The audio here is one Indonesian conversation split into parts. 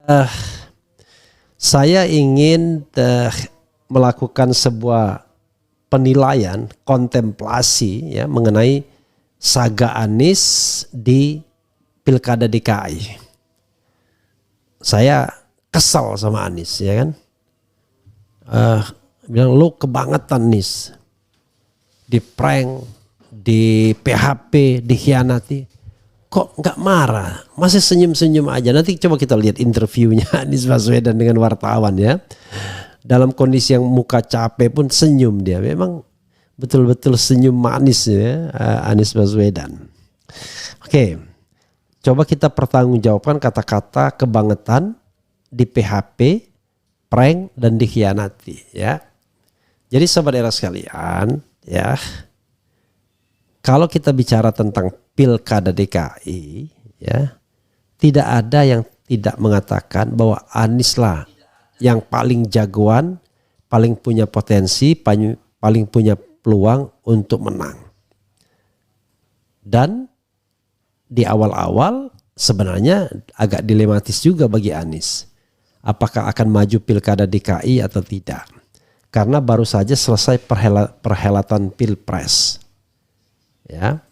Eh, saya ingin melakukan sebuah penilaian, kontemplasi ya mengenai saga Anies di Pilkada DKI. Saya kesal sama Anies ya kan. Bilang lu kebangetan Nis, di prank, di PHP, dikhianati. Kok nggak marah, masih senyum-senyum aja. Nanti coba kita lihat interviewnya Anies Baswedan dengan wartawan ya. Dalam kondisi yang muka capek pun senyum dia. Memang betul-betul senyum manis ya Anies Baswedan. Oke, coba kita pertanggungjawabkan kata-kata kebangetan, di PHP, prank, dan dikhianati ya. Jadi sahabat era sekalian ya, kalau kita bicara tentang Pilkada DKI ya, tidak ada yang tidak mengatakan bahwa Anies lah yang paling jagoan, paling punya potensi, paling punya peluang untuk menang. Dan di awal-awal sebenarnya agak dilematis juga bagi Anies. Apakah akan maju Pilkada DKI atau tidak? Karena baru saja selesai perhelatan Pilpres. Ya,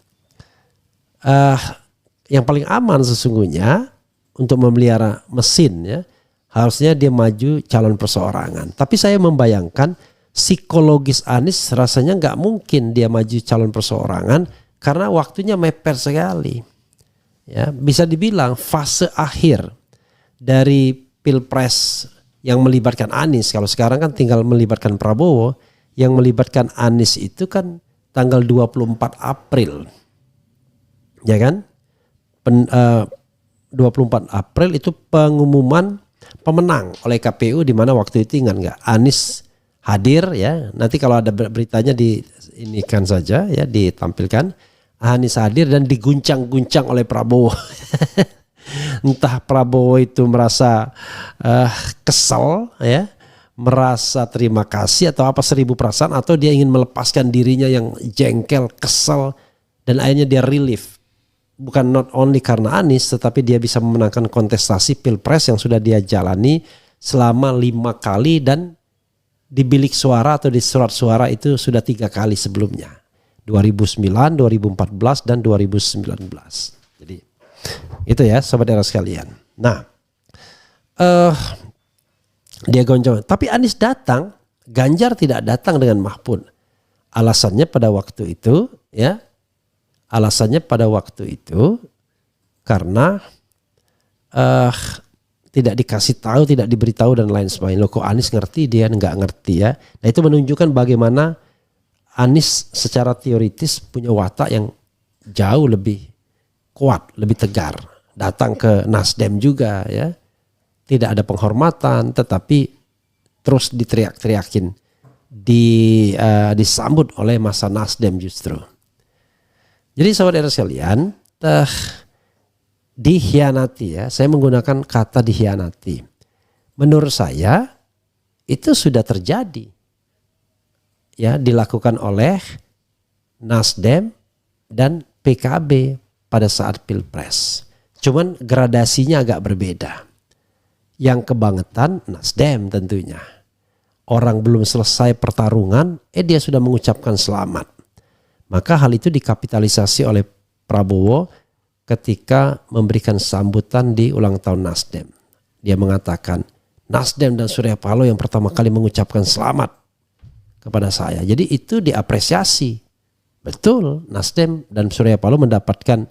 yang paling aman sesungguhnya untuk memelihara mesin ya, harusnya dia maju calon perseorangan. Tapi saya membayangkan psikologis Anies rasanya nggak mungkin dia maju calon perseorangan karena waktunya mepet sekali. Ya, bisa dibilang fase akhir dari Pilpres yang melibatkan Anies, kalau sekarang kan tinggal melibatkan Prabowo, yang melibatkan Anies itu kan tanggal 24 April. Ya kan? 24 April itu pengumuman pemenang oleh KPU, di mana waktu itu ingat nggak? Anies hadir ya. Nanti kalau ada beritanya diinikan saja ya, ditampilkan. Anies hadir dan diguncang-guncang oleh Prabowo. Entah Prabowo itu merasa kesal ya, merasa terima kasih atau apa, 1000 perasaan, atau dia ingin melepaskan dirinya yang jengkel, kesal, dan akhirnya dia relief. Bukan not only karena Anies, tetapi dia bisa memenangkan kontestasi Pilpres yang sudah dia jalani selama 5 kali, dan di bilik suara atau di surat suara itu sudah 3 kali sebelumnya. 2009, 2014, dan 2019. Jadi itu ya sobat era sekalian. Nah, dia goncang. Tapi Anies datang, Ganjar tidak datang dengan Mahfud. Alasannya pada waktu itu ya, karena tidak dikasih tahu, tidak diberitahu dan lain sebagainya. Loh, kok Anies ngerti, dia nggak ngerti ya. Nah, itu menunjukkan bagaimana Anies secara teoritis punya watak yang jauh lebih kuat, lebih tegar. Datang ke Nasdem juga ya, tidak ada penghormatan, tetapi terus diteriak-teriakin, disambut oleh masa Nasdem justru. Jadi saudara sekalian, dikhianati ya, saya menggunakan kata dikhianati. Menurut saya itu sudah terjadi ya, dilakukan oleh Nasdem dan PKB pada saat Pilpres. Cuman gradasinya agak berbeda. Yang kebangetan Nasdem tentunya. Orang belum selesai pertarungan, dia sudah mengucapkan selamat. Maka hal itu dikapitalisasi oleh Prabowo ketika memberikan sambutan di ulang tahun Nasdem. Dia mengatakan, Nasdem dan Surya Paloh yang pertama kali mengucapkan selamat kepada saya. Jadi itu diapresiasi. Betul, Nasdem dan Surya Paloh mendapatkan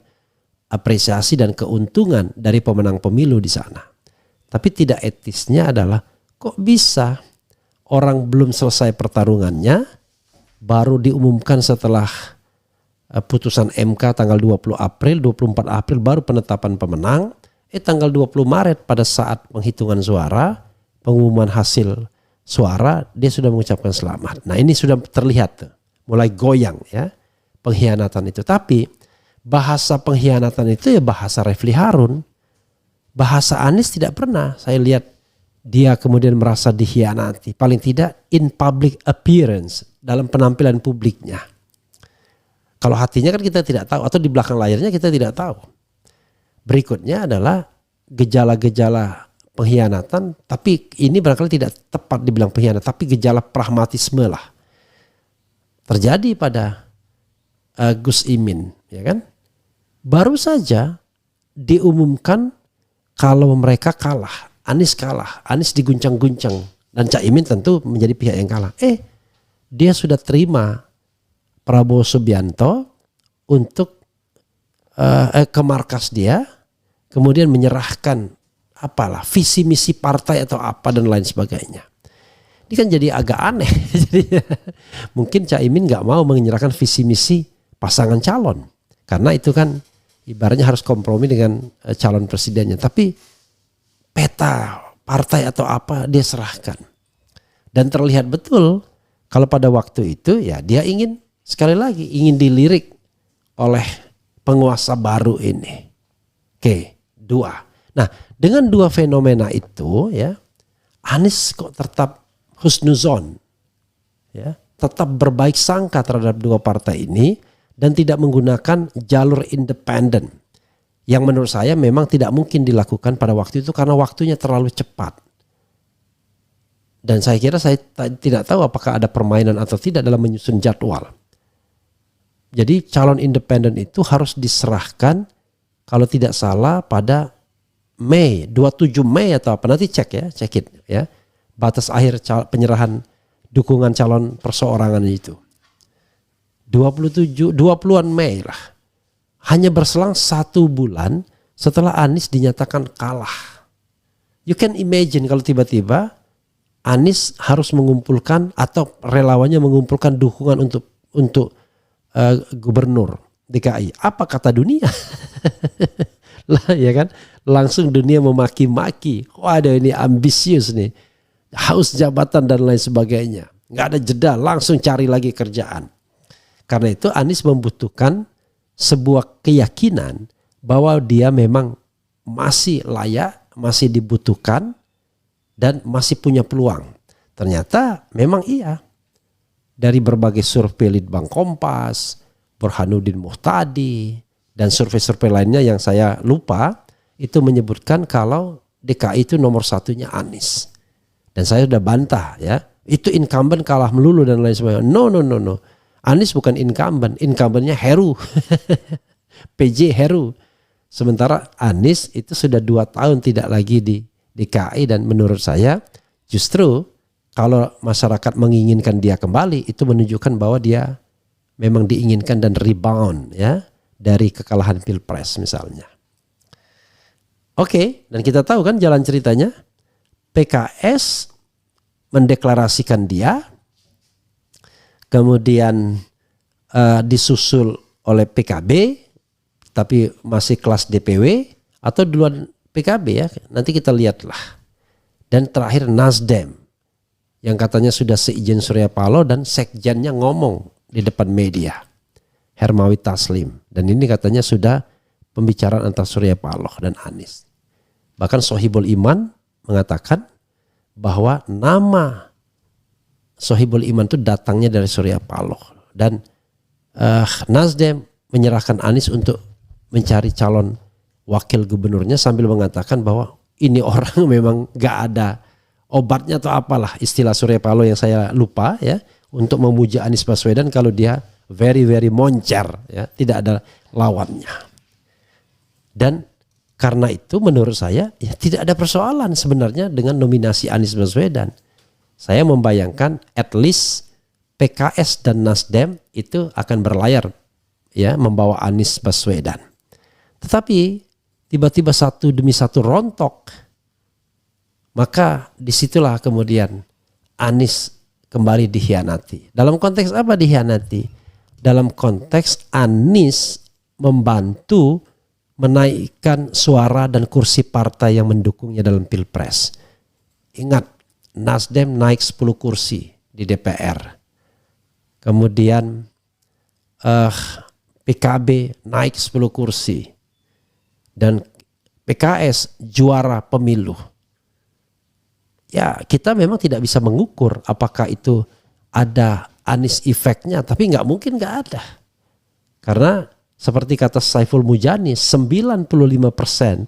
apresiasi dan keuntungan dari pemenang pemilu di sana. Tapi tidak etisnya adalah, kok bisa orang belum selesai pertarungannya baru diumumkan setelah putusan MK tanggal 20 April, 24 April baru penetapan pemenang. Tanggal 20 Maret pada saat penghitungan suara, pengumuman hasil suara, dia sudah mengucapkan selamat. Nah, ini sudah terlihat mulai goyang ya pengkhianatan itu. Tapi bahasa pengkhianatan itu ya bahasa Refli Harun. Bahasa Anies tidak pernah saya lihat dia kemudian merasa dikhianati. Paling tidak in public appearance, dalam penampilan publiknya. Kalau hatinya kan kita tidak tahu, atau di belakang layarnya kita tidak tahu. Berikutnya adalah gejala-gejala pengkhianatan, tapi ini barangkali tidak tepat dibilang pengkhianatan, tapi gejala pragmatisme lah. Terjadi pada Gus Imin, ya kan? Baru saja diumumkan kalau mereka kalah, Anies kalah, Anies diguncang-guncang, dan Cak Imin tentu menjadi pihak yang kalah. Dia sudah terima Prabowo Subianto untuk ke markas dia, kemudian menyerahkan apalah visi misi partai atau apa dan lain sebagainya. Ini kan jadi agak aneh. Jadi mungkin Cak Imin nggak mau menyerahkan visi misi pasangan calon karena itu kan ibaratnya harus kompromi dengan calon presidennya. Tapi peta partai atau apa dia serahkan. Dan terlihat betul kalau pada waktu itu ya dia ingin sekali lagi ingin dilirik oleh penguasa baru ini. Oke, dua. Nah, dengan dua fenomena itu ya, Anies kok tetap husnuzon, ya, tetap berbaik sangka terhadap dua partai ini dan tidak menggunakan jalur independen yang menurut saya memang tidak mungkin dilakukan pada waktu itu karena waktunya terlalu cepat. Dan saya kira saya tidak tahu apakah ada permainan atau tidak dalam menyusun jadwal. Jadi calon independen itu harus diserahkan kalau tidak salah pada Mei, 27 Mei atau apa, nanti cek it ya. Batas akhir penyerahan dukungan calon perseorangan itu. 20-an Mei lah. Hanya berselang 1 bulan setelah Anies dinyatakan kalah. You can imagine kalau tiba-tiba Anies harus mengumpulkan atau relawannya mengumpulkan dukungan untuk gubernur DKI. Apa kata dunia? Lah ya kan, langsung dunia memaki-maki. Waduh ini ambisius nih, haus jabatan dan lain sebagainya. Nggak ada jeda, langsung cari lagi kerjaan. Karena itu Anies membutuhkan sebuah keyakinan bahwa dia memang masih layak, masih dibutuhkan dan masih punya peluang. Ternyata memang iya. Dari berbagai survei Litbang Kompas, Burhanuddin Muhtadi, dan survei-survei lainnya yang saya lupa, itu menyebutkan kalau DKI itu nomor satunya Anies. Dan saya sudah bantah ya, itu incumbent kalah melulu dan lain sebagainya. No. Anies bukan incumbent, incumbentnya Heru. PJ Heru. Sementara Anies itu sudah 2 tahun tidak lagi di DKI dan menurut saya justru kalau masyarakat menginginkan dia kembali itu menunjukkan bahwa dia memang diinginkan dan rebound ya dari kekalahan Pilpres misalnya. Oke, dan kita tahu kan jalan ceritanya. PKS mendeklarasikan dia, kemudian disusul oleh PKB, tapi masih kelas DPW atau duluan PKB ya, nanti kita lihatlah. Dan terakhir Nasdem yang katanya sudah seizin Surya Paloh dan sekjennya ngomong di depan media, Hermawi Taslim, dan ini katanya sudah pembicaraan antara Surya Paloh dan Anies. Bahkan Sohibul Iman mengatakan bahwa nama Sohibul Iman itu datangnya dari Surya Paloh dan Nasdem menyerahkan Anies untuk mencari calon wakil gubernurnya sambil mengatakan bahwa ini orang memang gak ada obatnya atau apalah istilah Surya Paloh yang saya lupa ya, untuk memuja Anies Baswedan kalau dia very moncer ya, tidak ada lawannya. Dan karena itu menurut saya ya tidak ada persoalan sebenarnya dengan nominasi Anies Baswedan. Saya membayangkan at least PKS dan Nasdem itu akan berlayar ya membawa Anies Baswedan. Tetapi tiba-tiba satu demi satu rontok. Maka disitulah kemudian Anies kembali dikhianati. Dalam konteks apa dikhianati? Dalam konteks Anies membantu menaikkan suara dan kursi partai yang mendukungnya dalam Pilpres. Ingat, Nasdem naik 10 kursi di DPR. Kemudian PKB naik 10 kursi. Dan PKS juara pemilu. Ya kita memang tidak bisa mengukur apakah itu ada Anies efeknya, tapi nggak mungkin nggak ada. Karena seperti kata Saiful Mujani, 95%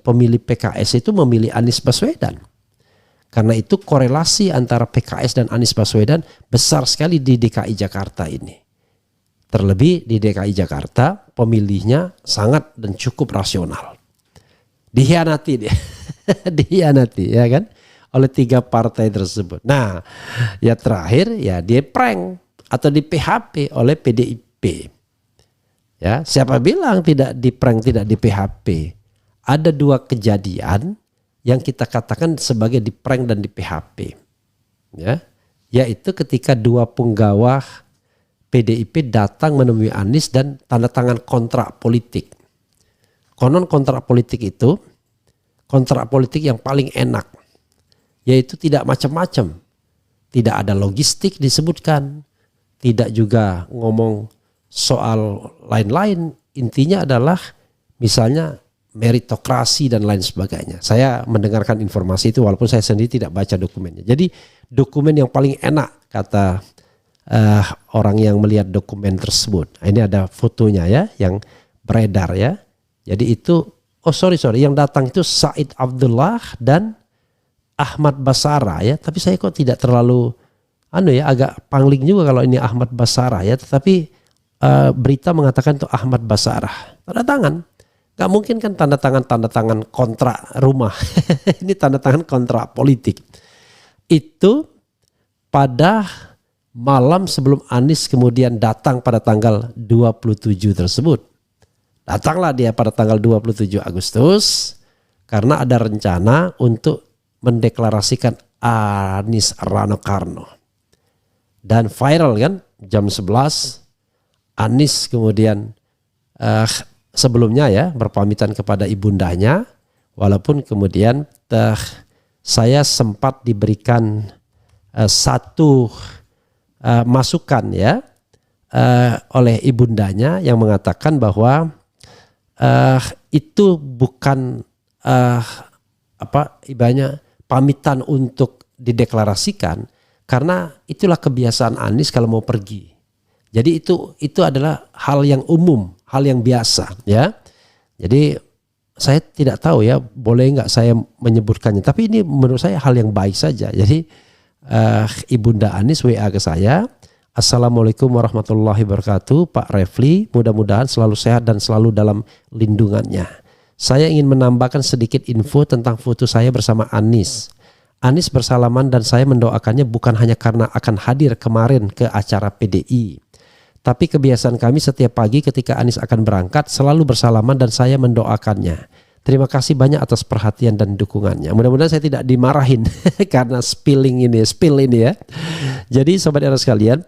pemilih PKS itu memilih Anies Baswedan. Karena itu korelasi antara PKS dan Anies Baswedan besar sekali di DKI Jakarta ini. Terlebih di DKI Jakarta pemilihnya sangat dan cukup rasional. Dikhianati dia. Dikhianati ya kan oleh 3 partai tersebut. Nah, ya terakhir ya dia prank atau di PHP oleh PDIP. Ya, siapa bilang tidak di prank, tidak di PHP? Ada 2 kejadian yang kita katakan sebagai di prank dan di PHP. Ya, yaitu ketika 2 punggawa PDIP datang menemui Anies dan tanda tangan kontrak politik. Konon kontrak politik itu kontrak politik yang paling enak, yaitu tidak macam-macam. Tidak ada logistik disebutkan, tidak juga ngomong soal lain-lain. Intinya adalah misalnya meritokrasi dan lain sebagainya. Saya mendengarkan informasi itu walaupun saya sendiri tidak baca dokumennya. Jadi dokumen yang paling enak kata orang yang melihat dokumen tersebut. Ini ada fotonya ya yang beredar ya. Jadi itu yang datang itu Said Abdullah dan Ahmad Basara ya. Tapi saya kok tidak terlalu agak pangling juga kalau ini Ahmad Basara ya. Tetapi berita mengatakan itu Ahmad Basara. Tanda tangan. Gak mungkin kan tanda tangan kontrak rumah. Ini tanda tangan kontrak politik. Itu pada malam sebelum Anies kemudian datang pada tanggal 27 tersebut. Datanglah dia pada tanggal 27 Agustus karena ada rencana untuk mendeklarasikan Anies Rano Karno. Dan viral kan jam 11 Anies kemudian sebelumnya ya berpamitan kepada ibundanya, walaupun kemudian saya sempat diberikan satu masukan ya oleh ibundanya yang mengatakan bahwa itu bukan ibaratnya pamitan untuk dideklarasikan, karena itulah kebiasaan Anies kalau mau pergi. Jadi itu adalah hal yang umum, hal yang biasa ya. Jadi saya tidak tahu ya boleh nggak saya menyebutkannya, tapi ini menurut saya hal yang baik saja. Jadi ibunda Anies WA ke saya, Assalamualaikum warahmatullahi wabarakatuh Pak Refli, mudah-mudahan selalu sehat dan selalu dalam lindungannya. Saya ingin menambahkan sedikit info tentang foto saya bersama Anies. Anies bersalaman dan saya mendoakannya bukan hanya karena akan hadir kemarin ke acara PDI. Tapi kebiasaan kami setiap pagi ketika Anies akan berangkat selalu bersalaman dan saya mendoakannya. Terima kasih banyak atas perhatian dan dukungannya. Mudah-mudahan saya tidak dimarahin karena spill ini ya. Jadi sobat era sekalian,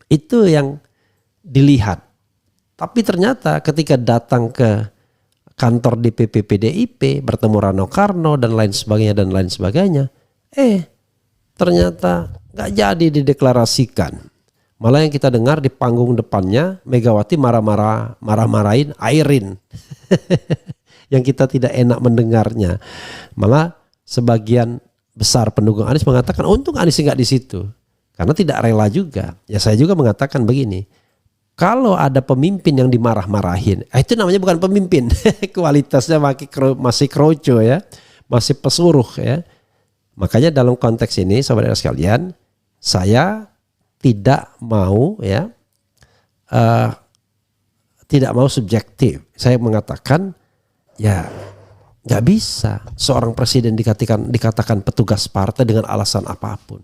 itu yang dilihat. Tapi ternyata ketika datang ke kantor DPP PDIP bertemu Rano Karno dan lain sebagainya, ternyata nggak jadi dideklarasikan. Malah yang kita dengar di panggung depannya Megawati marah-marahin Airin yang kita tidak enak mendengarnya. Malah sebagian besar pendukung Anies mengatakan untung Anies nggak di situ karena tidak rela juga. Ya saya juga mengatakan begini, kalau ada pemimpin yang dimarah-marahin, itu namanya bukan pemimpin, kualitasnya masih kroco ya, masih pesuruh ya. Makanya dalam konteks ini saudara sekalian, saya tidak mau ya, tidak mau subjektif. Saya mengatakan ya nggak bisa seorang presiden dikatakan petugas partai dengan alasan apapun.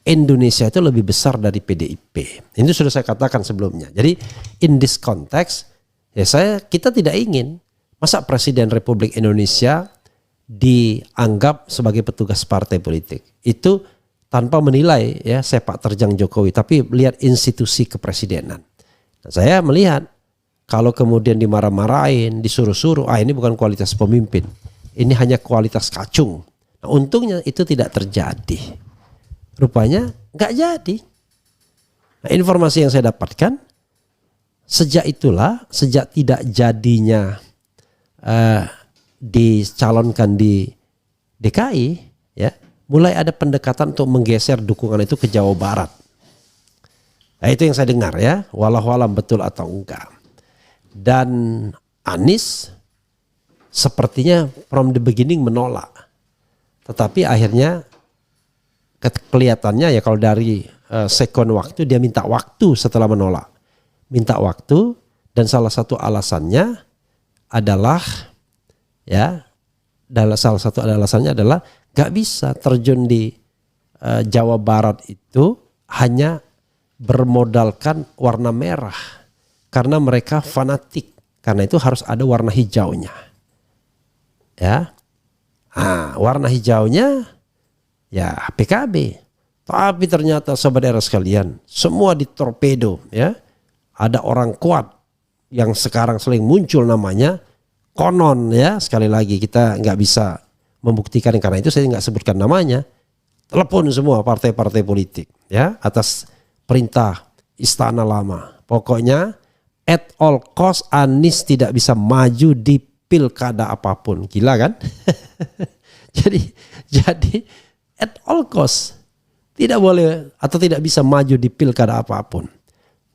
Indonesia itu lebih besar dari PDIP. Ini sudah saya katakan sebelumnya. Jadi in this context ya kita tidak ingin masa Presiden Republik Indonesia dianggap sebagai petugas partai politik. Itu tanpa menilai ya sepak terjang Jokowi, tapi lihat institusi kepresidenan. Nah, saya melihat kalau kemudian dimarah-marahin, disuruh-suruh, ini bukan kualitas pemimpin. Ini hanya kualitas kacung. Nah, untungnya itu tidak terjadi. Rupanya nggak jadi. Nah, informasi yang saya dapatkan sejak tidak jadinya dicalonkan di DKI, ya, mulai ada pendekatan untuk menggeser dukungan itu ke Jawa Barat. Nah, itu yang saya dengar ya, walau-walau betul atau enggak. Dan Anies sepertinya from the beginning menolak. Tetapi akhirnya kelihatannya ya kalau dari sekon waktu dia minta waktu setelah menolak. Minta waktu dan salah satu alasannya adalah salah satu alasannya adalah gak bisa terjun di Jawa Barat itu hanya bermodalkan warna merah karena mereka fanatik. Karena itu harus ada warna hijaunya. Ya. Warna hijaunya ya PKB. Tapi ternyata sobat era sekalian, semua ditorpedo ya. Ada orang kuat yang sekarang sering muncul namanya, konon ya, sekali lagi kita nggak bisa membuktikan karena itu saya nggak sebutkan namanya. Telepon semua partai-partai politik ya atas perintah Istana Lama. Pokoknya at all cost Anies tidak bisa maju di pilkada apapun. Gila kan? jadi at all cost tidak boleh atau tidak bisa maju di pilkada apapun.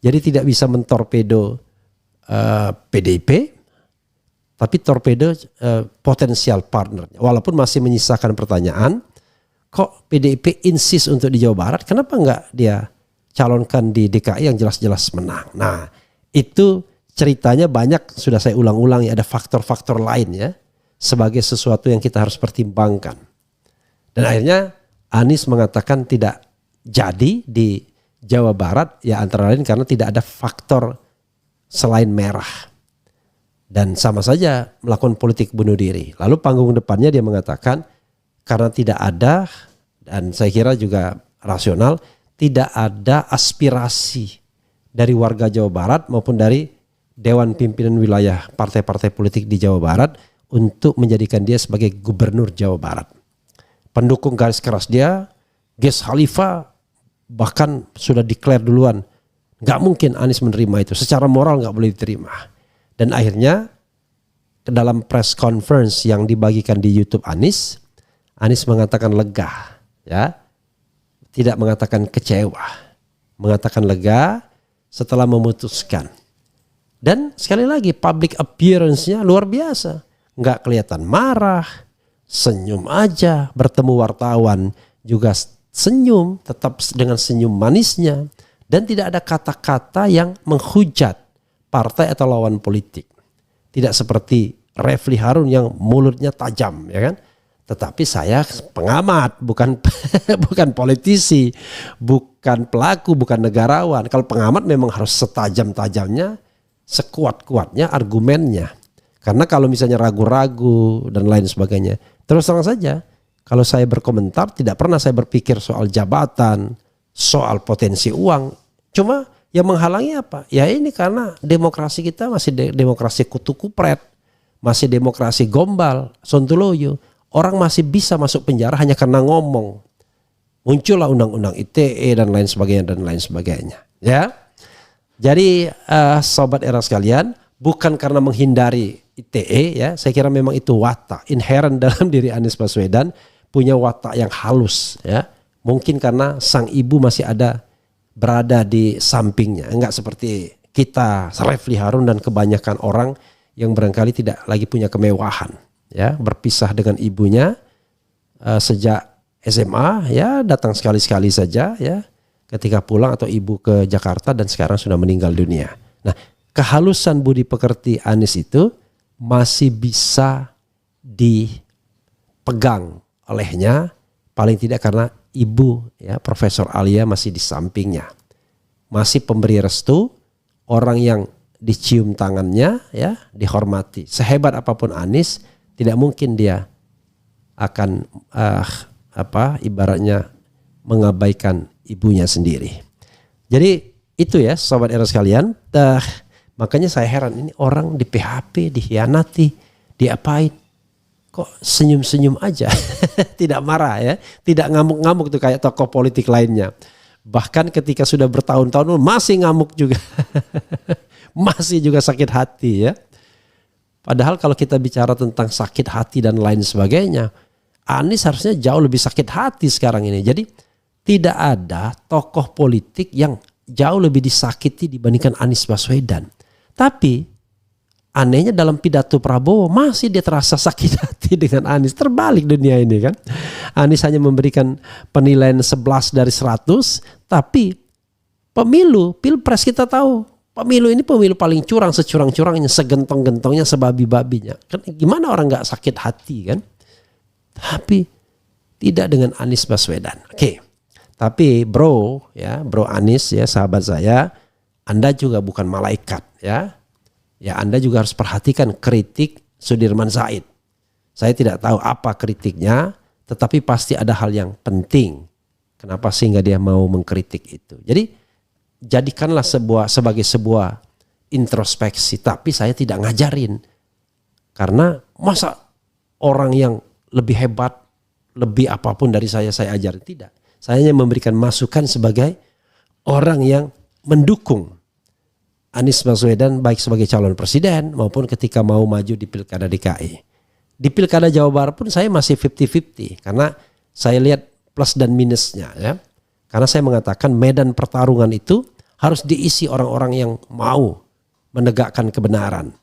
Jadi tidak bisa mentorpedo PDIP, tapi torpedo potensial partner. Walaupun masih menyisakan pertanyaan, kok PDIP insist untuk di Jawa Barat, kenapa enggak dia calonkan di DKI yang jelas-jelas menang? Nah, itu ceritanya banyak, sudah saya ulang-ulang ya, ada faktor-faktor lain ya, sebagai sesuatu yang kita harus pertimbangkan. Dan akhirnya Anies mengatakan tidak jadi di Jawa Barat ya antara lain karena tidak ada faktor selain merah. Dan sama saja melakukan politik bunuh diri. Lalu panggung depannya dia mengatakan karena tidak ada, dan saya kira juga rasional, tidak ada aspirasi dari warga Jawa Barat maupun dari Dewan Pimpinan Wilayah partai-partai politik di Jawa Barat untuk menjadikan dia sebagai gubernur Jawa Barat. Pendukung garis keras dia, Ges Khalifah bahkan sudah declare duluan, nggak mungkin Anies menerima itu, secara moral nggak boleh diterima. Dan akhirnya dalam press conference yang dibagikan di YouTube Anies mengatakan lega, ya, tidak mengatakan kecewa, mengatakan lega setelah memutuskan. Dan sekali lagi public appearance-nya luar biasa, nggak kelihatan marah. Senyum aja, bertemu wartawan juga senyum, tetap dengan senyum manisnya. Dan tidak ada kata-kata yang menghujat partai atau lawan politik. Tidak seperti Refli Harun yang mulutnya tajam, ya kan? Tetapi saya pengamat, bukan bukan politisi, bukan pelaku, bukan negarawan. Kalau pengamat memang harus setajam-tajamnya, sekuat-kuatnya argumennya. Karena kalau misalnya ragu-ragu dan lain sebagainya, terus terang saja, kalau saya berkomentar tidak pernah saya berpikir soal jabatan, soal potensi uang. Cuma yang menghalangi apa? Ya ini karena demokrasi kita masih demokrasi kutu kupret, masih demokrasi gombal, sontoloyo. Orang masih bisa masuk penjara hanya karena ngomong. Muncullah undang-undang ITE dan lain sebagainya. Ya, jadi sobat era sekalian, bukan karena menghindari ITE ya, saya kira memang itu watak inherent dalam diri Anies Baswedan, punya watak yang halus ya. Mungkin karena sang ibu masih berada di sampingnya, enggak seperti kita, Refli Harun dan kebanyakan orang yang barangkali tidak lagi punya kemewahan ya, berpisah dengan ibunya sejak SMA ya, datang sekali-sekali saja ya ketika pulang atau ibu ke Jakarta dan sekarang sudah meninggal dunia. Nah, kehalusan budi pekerti Anies itu masih bisa dipegang olehnya, paling tidak karena ibu ya Profesor Alia masih di sampingnya, masih pemberi restu, orang yang dicium tangannya ya, dihormati. Sehebat apapun Anies, tidak mungkin dia akan ibaratnya mengabaikan ibunya sendiri. Jadi itu ya sobat era sekalian. Makanya saya heran, ini orang di PHP, dikhianati, diapain, kok senyum-senyum aja, tidak marah ya, tidak ngamuk-ngamuk tuh kayak tokoh politik lainnya. Bahkan ketika sudah bertahun-tahun masih ngamuk juga, masih juga sakit hati ya. Padahal kalau kita bicara tentang sakit hati dan lain sebagainya, Anies harusnya jauh lebih sakit hati sekarang ini. Jadi tidak ada tokoh politik yang jauh lebih disakiti dibandingkan Anies Baswedan. Tapi anehnya dalam pidato Prabowo masih dia terasa sakit hati dengan Anies. Terbalik dunia ini kan. Anies hanya memberikan penilaian 11 dari 100, tapi pilpres kita tahu, pemilu ini pemilu paling curang, securang-curangnya, segentong-gentongnya, sebabi-babinya. Kan gimana orang nggak sakit hati kan? Tapi tidak dengan Anies Baswedan. Oke. Tapi bro Anies ya, sahabat saya, Anda juga bukan malaikat ya. Ya Anda juga harus perhatikan kritik Sudirman Said. Saya tidak tahu apa kritiknya, tetapi pasti ada hal yang penting. Kenapa sehingga dia mau mengkritik itu. Jadi jadikanlah sebagai sebuah introspeksi, tapi saya tidak ngajarin. Karena masa orang yang lebih hebat, lebih apapun dari saya ajarin, tidak. Saya hanya memberikan masukan sebagai orang yang mendukung Anies Baswedan baik sebagai calon presiden maupun ketika mau maju di Pilkada DKI. Di Pilkada Jawa Barat pun saya masih 50-50 karena saya lihat plus dan minusnya ya. Karena saya mengatakan medan pertarungan itu harus diisi orang-orang yang mau menegakkan kebenaran.